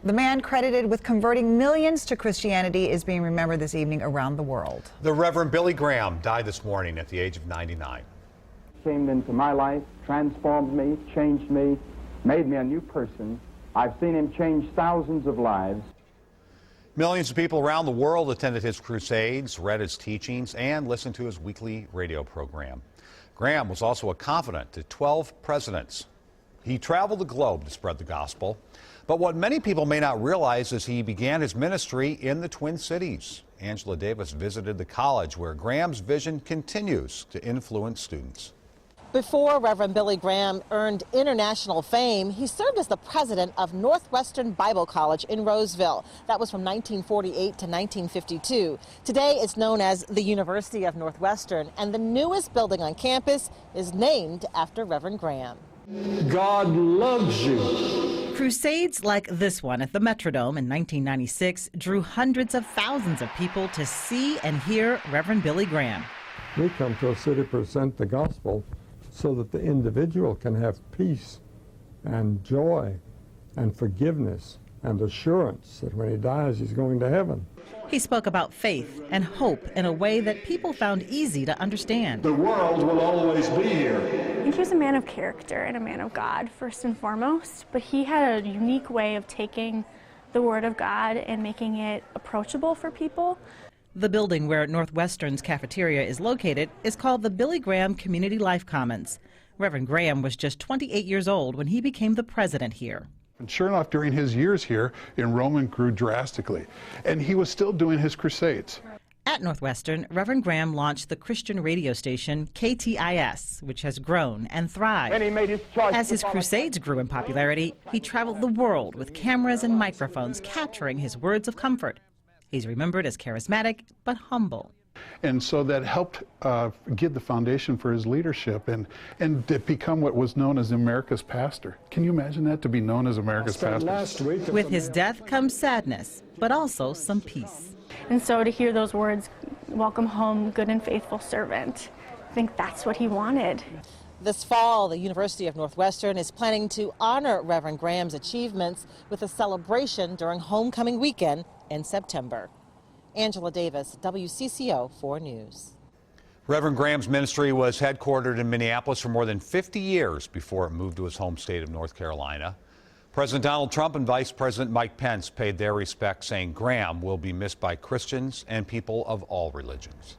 The man credited with converting millions to Christianity is being remembered this evening around the world. The Reverend Billy Graham died this morning at the age of 99. Came into my life, transformed me, changed me, made me a new person. I've seen him change thousands of lives. Millions of people around the world attended his crusades, read his teachings, and listened to his weekly radio program. Graham was also a confidant to 12 presidents. He traveled the globe to spread the gospel. But what many people may not realize is he began his ministry in the Twin Cities. Angela Davis visited the college where Graham's vision continues to influence students. Before Reverend Billy Graham earned international fame, he served as the president of Northwestern Bible College in Roseville. That was from 1948 to 1952. Today it's known as the University of Northwestern, and the newest building on campus is named after Reverend Graham. God loves you. Crusades like this one at the Metrodome in 1996 drew hundreds of thousands of people to see and hear Reverend Billy Graham. We come to a city to present the gospel so that the individual can have peace and joy and forgiveness and assurance that when he dies, he's going to heaven. He spoke about faith and hope in a way that people found easy to understand. The world will always be here. I think he was a man of character and a man of God, first and foremost, but he had a unique way of taking the Word of God and making it approachable for people. The building where Northwestern's cafeteria is located is called the Billy Graham Community Life Commons. Reverend Graham was just 28 years old when he became the president here. And sure enough, during his years here, enrollment grew drastically, and he was still doing his crusades. At Northwestern, Reverend Graham launched the Christian radio station KTIS, which has grown and thrived. And he made his choice. As his crusades grew in popularity, he traveled the world with cameras and microphones capturing his words of comfort. He's remembered as charismatic but humble. And so that helped give the foundation for his leadership and to become what was known as America's pastor. Can you imagine that, to be known as America's pastor? With his death comes sadness, but also some peace. And so to hear those words, welcome home, good and faithful servant, I think that's what he wanted. This fall, the University of Northwestern is planning to honor Reverend Graham's achievements with a celebration during homecoming weekend in September. Angela Davis, WCCO 4 News. Reverend Graham's ministry was headquartered in Minneapolis for more than 50 years before it moved to his home state of North Carolina. President Donald Trump and Vice President Mike Pence paid their respects, saying Graham will be missed by Christians and people of all religions.